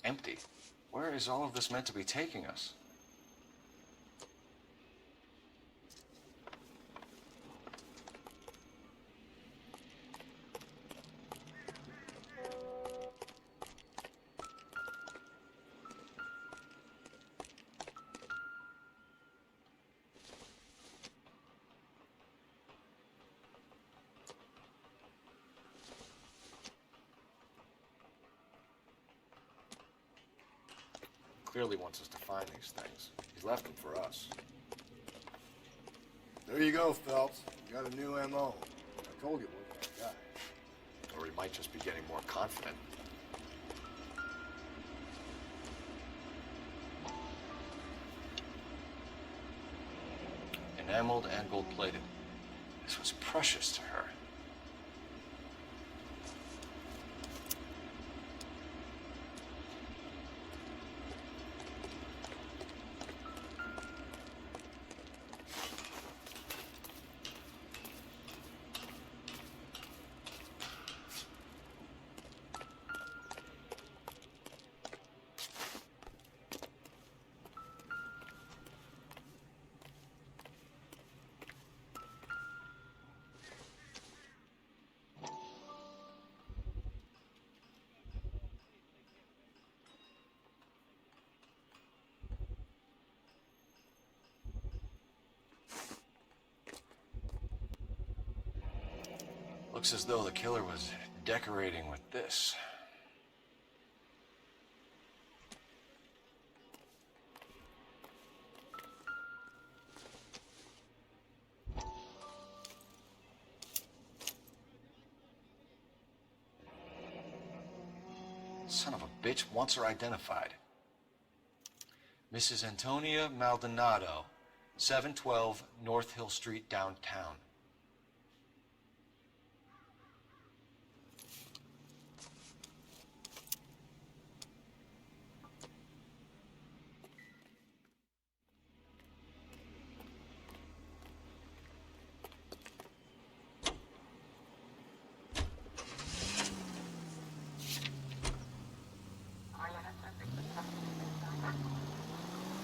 Empty. Where is all of this meant to be taking us? Clearly wants us to find these things. He's left them for us. There you go, Phelps. You got a new MO. I told you what you got. Or he might just be getting more confident. Enameled and gold-plated. This was precious to her. Looks as though the killer was decorating with this. Son of a bitch wants her identified. Mrs. Antonia Maldonado, 712 North Hill Street, downtown.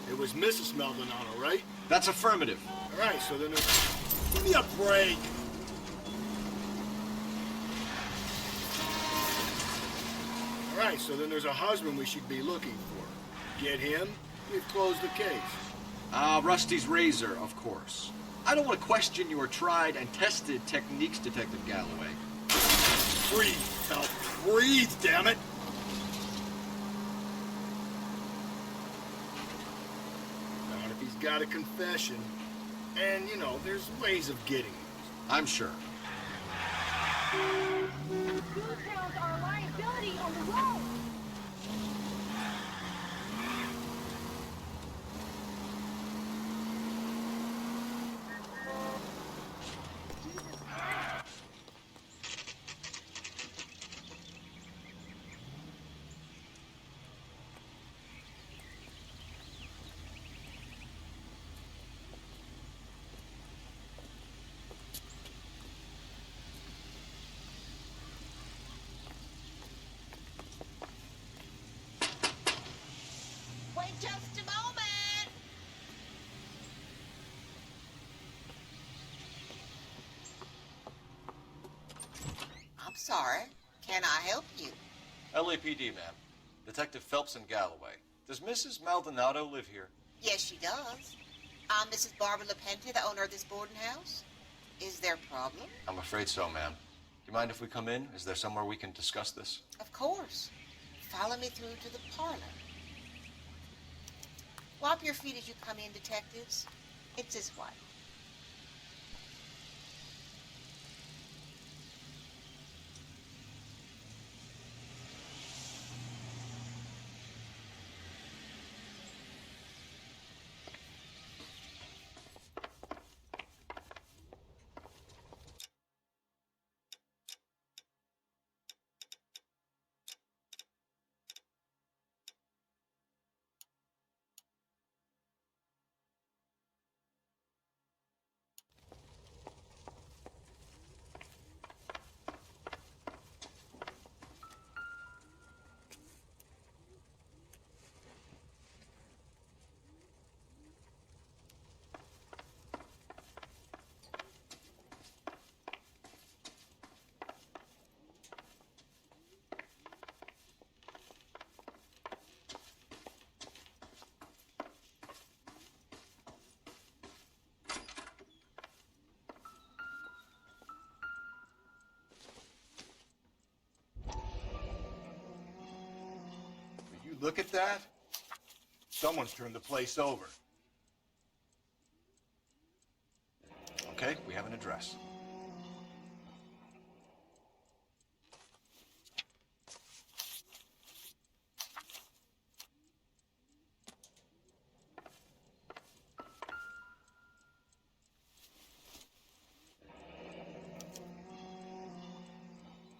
It was Mrs. Maldonado, right? That's affirmative. All right, so then there's... Give me a break. All right, so then there's a husband we should be looking for. Get him, we've closed the case. Rusty's razor, of course. I don't want to question your tried and tested techniques, Detective Galloway. Breathe, Phelps. Breathe, damn it! Not if he's got a confession. And, you know, there's ways of getting it. I'm sure. Details are a liability on the road. Wait just a moment. I'm sorry. Can I help you? LAPD, ma'am. Detective Phelps and Galloway. Does Mrs. Maldonado live here? Yes, she does. I'm Mrs. Barbara LaPenta, the owner of this boarding house. Is there a problem? I'm afraid so, ma'am. Do you mind if we come in? Is there somewhere we can discuss this? Of course. Follow me through to the parlor. Wipe your feet as you come in, detectives. It's this way. look at that? Someone's turned the place over. Okay, we have an address.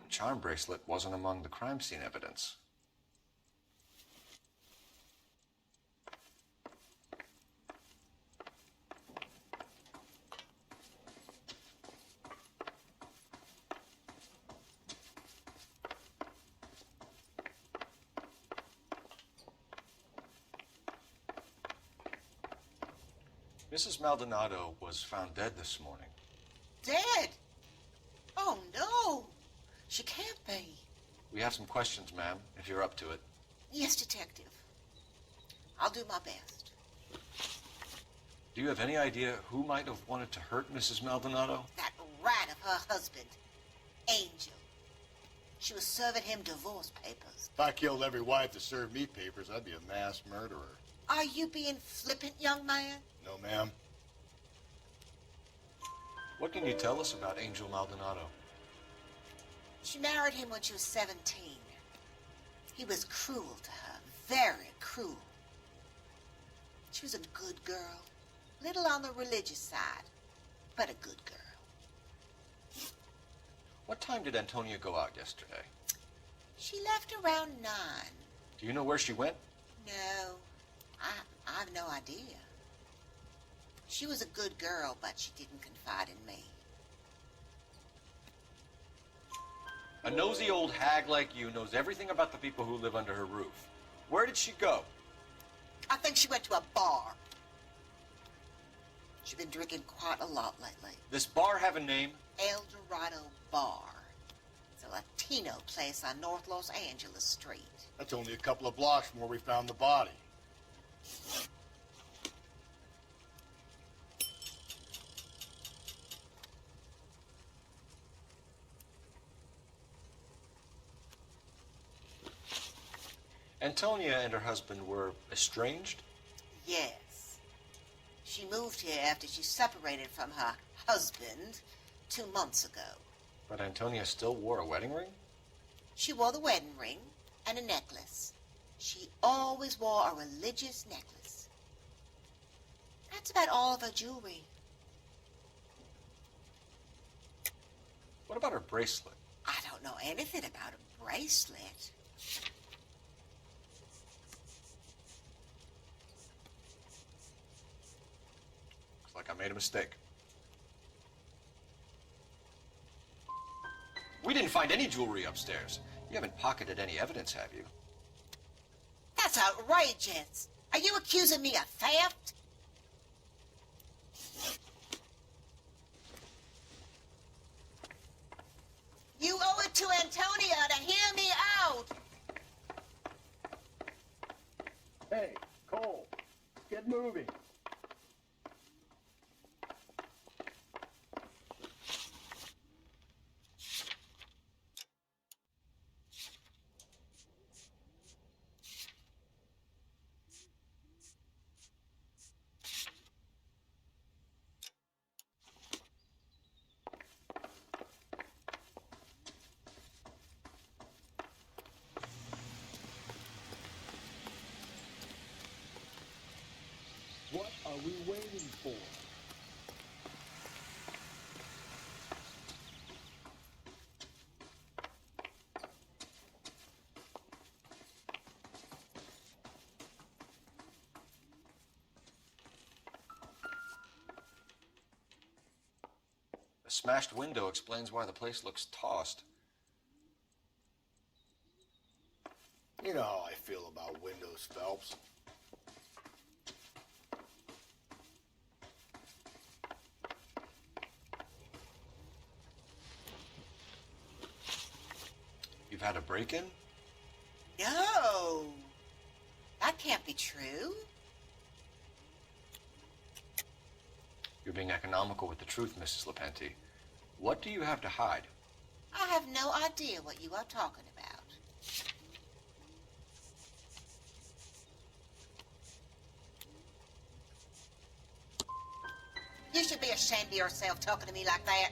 The charm bracelet wasn't among the crime scene evidence. Mrs. Maldonado was found dead this morning. Dead? Oh, no. She can't be. We have some questions, ma'am, if you're up to it. Yes, Detective. I'll do my best. Do you have any idea who might have wanted to hurt Mrs. Maldonado? That rat of her husband, Angel. She was serving him divorce papers. If I killed every wife that served me papers, I'd be a mass murderer. Are you being flippant, young man? No, ma'am. What can you tell us about Angel Maldonado? She married him when she was 17. He was cruel to her, very cruel. She was a good girl, little on the religious side, but a good girl. What time did Antonia go out yesterday? She left around 9. Do you know where she went? No, I have no idea. She was a good girl, but she didn't confide in me. A nosy old hag like you knows everything about the people who live under her roof. Where did she go? I think she went to a bar. She's been drinking quite a lot lately. This bar have a name? El Dorado Bar. It's a Latino place on North Los Angeles Street. That's only a couple of blocks from where we found the body. Antonia and her husband were estranged? Yes. She moved here after she separated from her husband 2 months ago. But Antonia still wore a wedding ring? She wore the wedding ring and a necklace. She always wore a religious necklace. That's about all of her jewelry. What about her bracelet? I don't know anything about a bracelet. Looks like I made a mistake. We didn't find any jewelry upstairs. You haven't pocketed any evidence, have you? That's outrageous. Are you accusing me of theft? You owe it to Antonia to hear me out. Hey, Cole, get moving. What are we waiting for? A smashed window explains why the place looks tossed. You know how I feel about windows, Phelps. You've had a break-in? No. That can't be true. You're being economical with the truth, Mrs. Lepenti. What do you have to hide? I have no idea what you are talking about. You should be ashamed of yourself talking to me like that.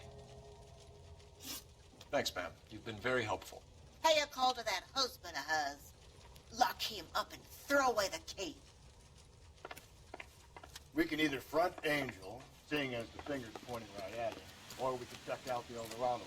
Thanks, ma'am. You've been very helpful. Pay a call to that husband of hers. Lock him up and throw away the key. We can either front Angel, seeing as the finger's pointing right at him, or we can check out the Eldorado.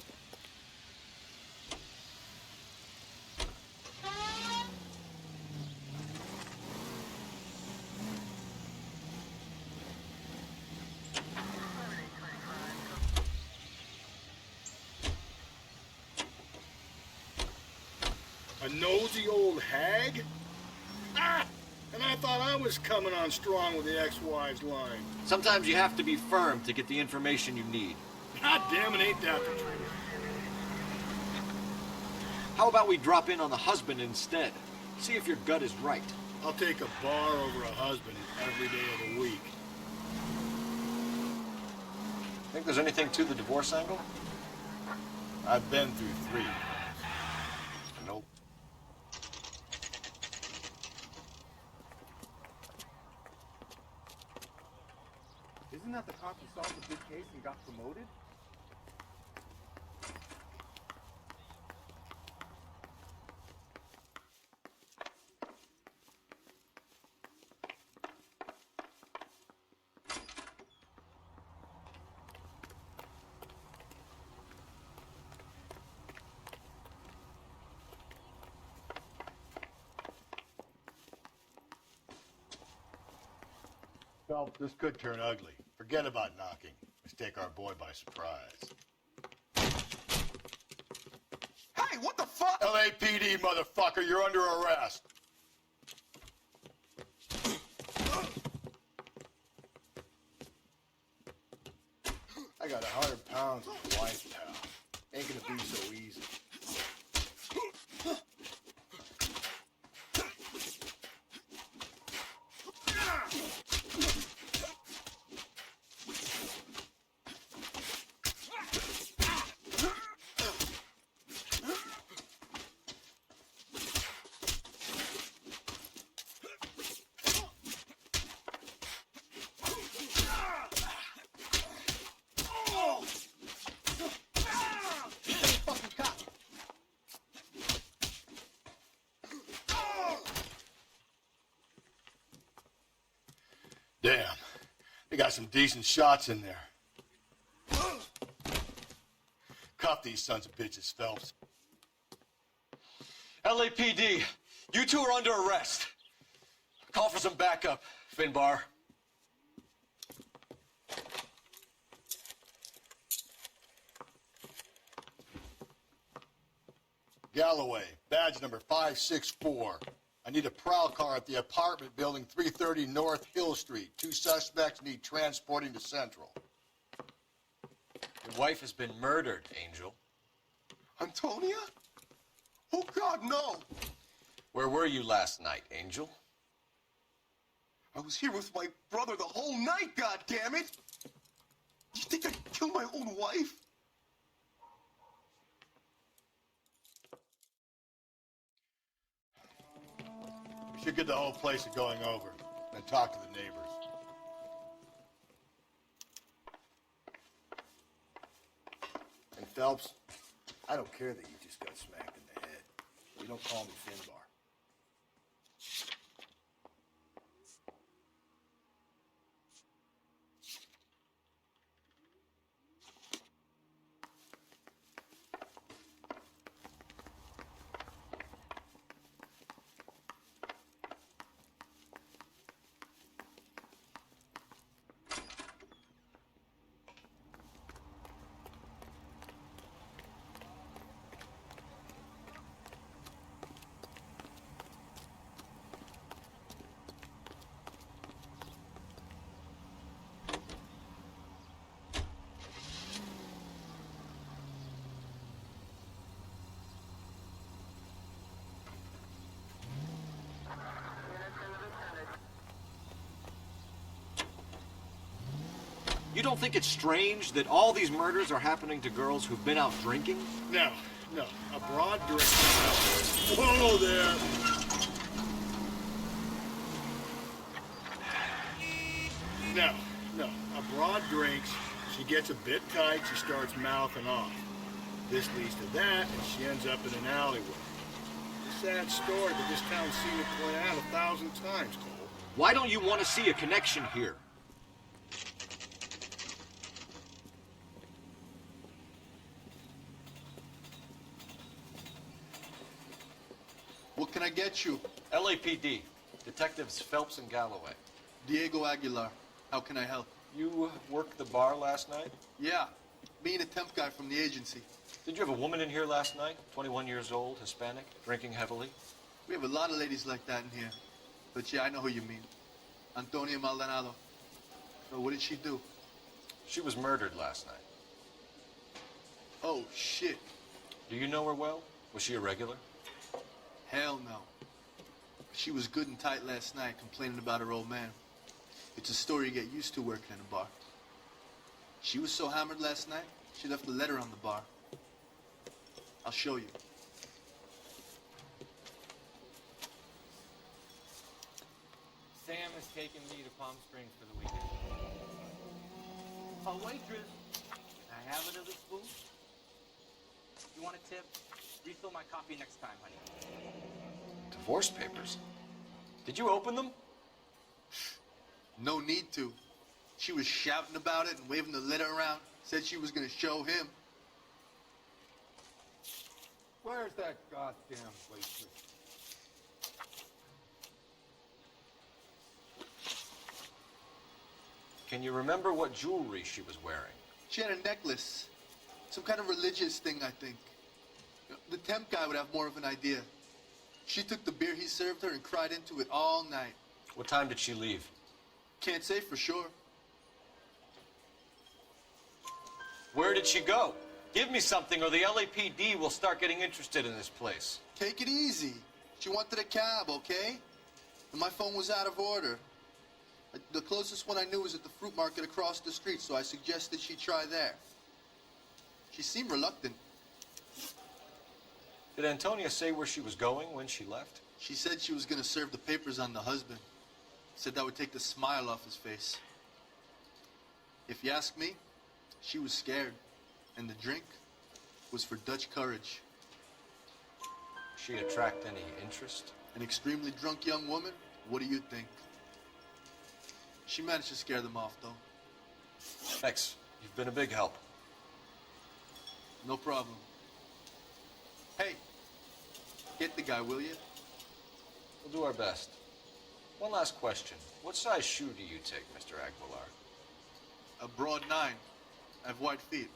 A nosy old hag? Ah! And I thought I was coming on strong with the ex-wife's line. Sometimes you have to be firm to get the information you need. God damn it, ain't that the truth? How about we drop in on the husband instead? See if your gut is right. I'll take a bar over a husband every day of the week. Think there's anything to the divorce angle? I've been through 3. Nope. Isn't that the cop who solved the big case and got promoted? Well, this could turn ugly. Forget about knocking. Let's take our boy by surprise. Hey, what the fuck? LAPD, motherfucker, you're under arrest. I got 100 pounds of wife, pal. Ain't gonna be so easy. Damn, they got some decent shots in there. Cuff these sons of bitches, Phelps. LAPD, you two are under arrest. Call for some backup, Finbar. Galloway, badge number 564. I need a prowl car at the apartment building 330 North Hill Street. 2 suspects need transporting to Central. Your wife has been murdered, Angel. Antonia? Oh, God, no. Where were you last night, Angel? I was here with my brother the whole night, goddammit! You think I'd kill my own wife? We should get the whole place going over, then talk to the neighbors. And Phelps, I don't care that you just got smacked in the head. You don't call me Finbar. You don't think it's strange that all these murders are happening to girls who've been out drinking? No, no. A broad direction. Whoa there! Now, No, a broad drinks. She gets a bit tight, she starts mouthing off. This leads to that, and she ends up in an alleyway. It's a sad story, but this town's seen it play out 1,000 times, Cole. Why don't you want to see a connection here? What can I get you? LAPD. Detectives Phelps and Galloway. Diego Aguilar. How can I help? You worked the bar last night? Yeah, me and a temp guy from the agency. Did you have a woman in here last night? 21 years old, Hispanic, drinking heavily? We have a lot of ladies like that in here. But yeah, I know who you mean. Antonia Maldonado. So what did she do? She was murdered last night. Oh, shit. Do you know her well? Was she a regular? Hell no. She was good and tight last night, complaining about her old man. It's a story you get used to working in a bar. She was so hammered last night, she left a letter on the bar. I'll show you. Sam has taken me to Palm Springs for the weekend. Oh, waitress, can I have another spoon? You want a tip? Refill my coffee next time, honey. Divorce papers? Did you open them? No need to. She was shouting about it and waving the letter around. Said she was gonna show him. Where's that goddamn waitress? Can you remember what jewelry she was wearing? She had a necklace. Some kind of religious thing, I think. The temp guy would have more of an idea. She took the beer he served her and cried into it all night. What time did she leave? Can't say for sure. Where did she go? Give me something or the LAPD will start getting interested in this place. Take it easy. She wanted a cab, okay? And my phone was out of order. The closest one I knew was at the fruit market across the street, so I suggested she try there. She seemed reluctant. Did Antonia say where she was going when she left? She said she was gonna serve the papers on the husband. Said that would take the smile off his face. If you ask me, she was scared. And the drink was for Dutch courage. She attract any interest? An extremely drunk young woman? What do you think? She managed to scare them off, though. Thanks. You've been a big help. No problem. Hey, get the guy, will you? We'll do our best. One last question. What size shoe do you take, Mr. Aguilar? A broad 9. I have white feet.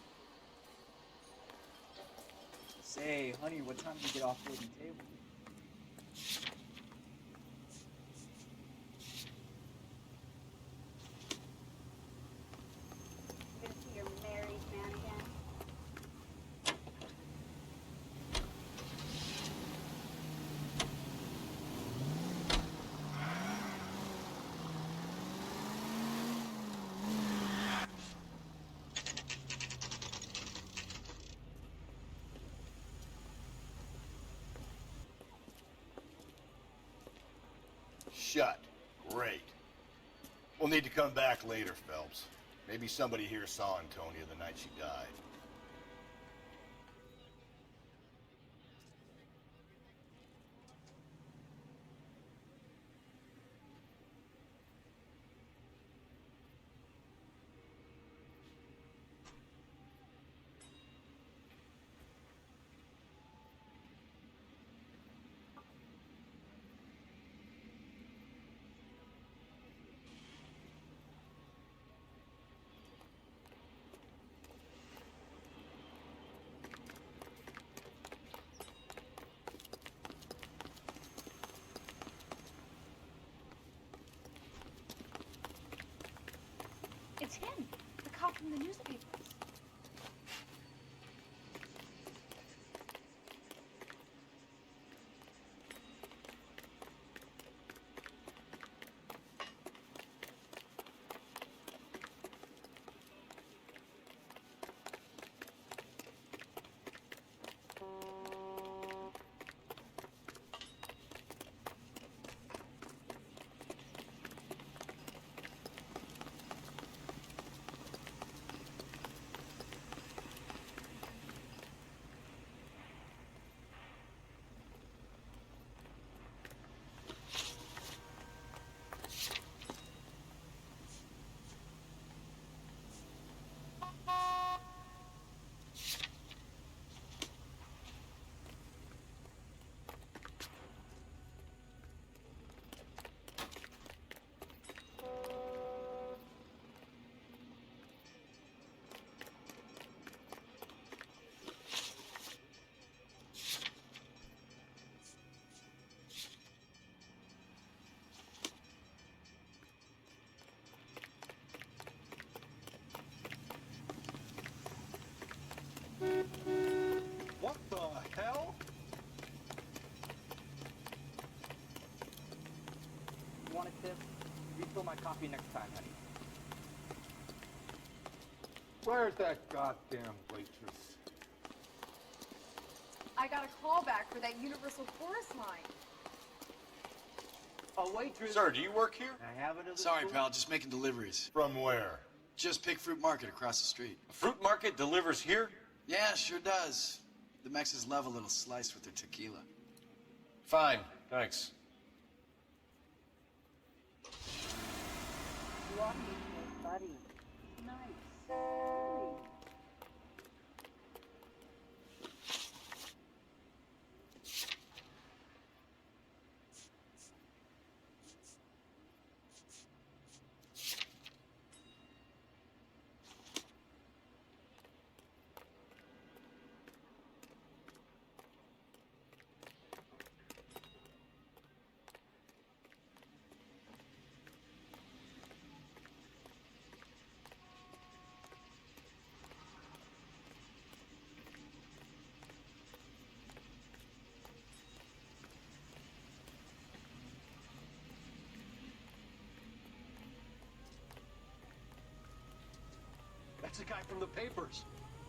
Say, honey, what time do you get off the table? Good to see your married man again. Shut. Great. We'll need to come back later, Phelps. Maybe somebody here saw Antonia the night she died. It's him, the cop from the newspapers. coffee next time, honey. Where's that goddamn waitress? I got a call back for that universal chorus line. Oh, waitress. Sir, do you work here? Can I have another Sorry, spoon? pal, just making deliveries. From where? Just Pick Fruit Market across the street. A fruit market delivers here? Yeah, sure does. The Mexes love a little slice with their tequila. Fine, thanks. Buddy. Nice. That's the guy from the papers.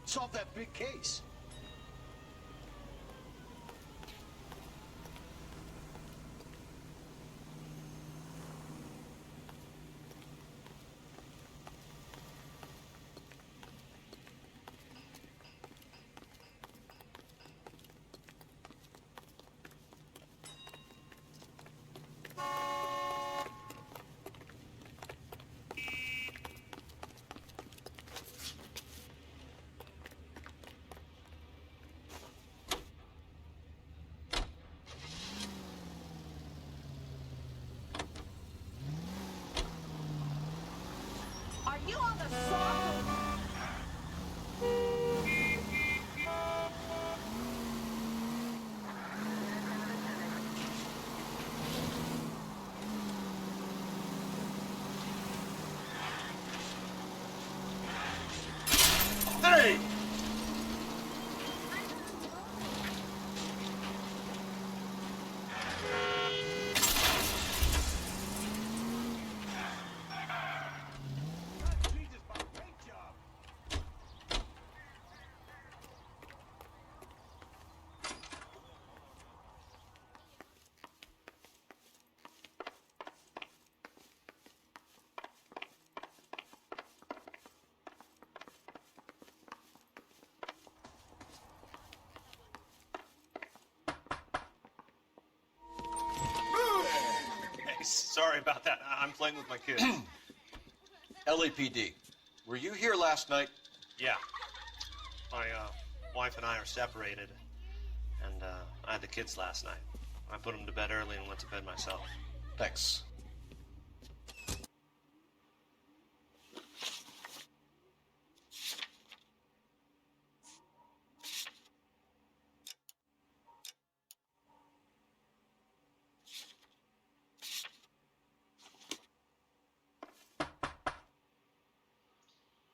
Solved that big case. Are you on the soft? Hey! Sorry about that. I'm playing with my kids. LAPD, were you here last night? Yeah. My wife and I are separated, and I had the kids last night. I put them to bed early and went to bed myself. Thanks.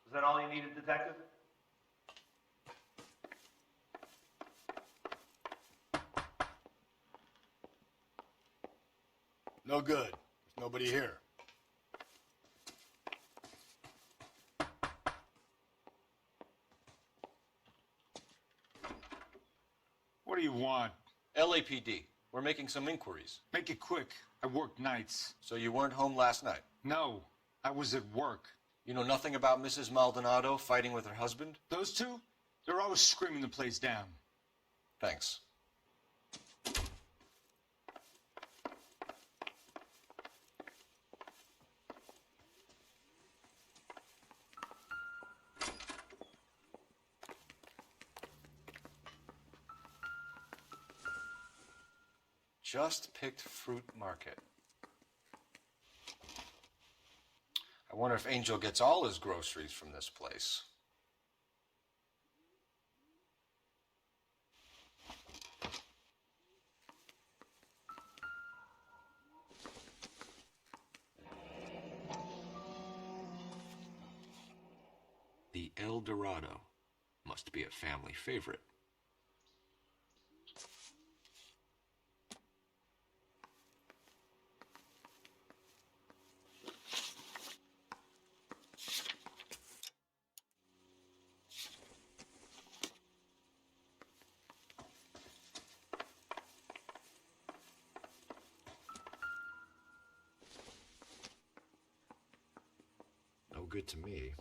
Is that all you needed, Detective? No good. There's nobody here. What do you want? LAPD, we're making some inquiries. Make it quick. I work nights. So you weren't home last night? No, I was at work. You know nothing about Mrs. Maldonado fighting with her husband? Those two? They're always screaming the place down. Thanks. Just picked fruit market. I wonder if Angel gets all his groceries from this place. The El Dorado must be a family favorite. good to me.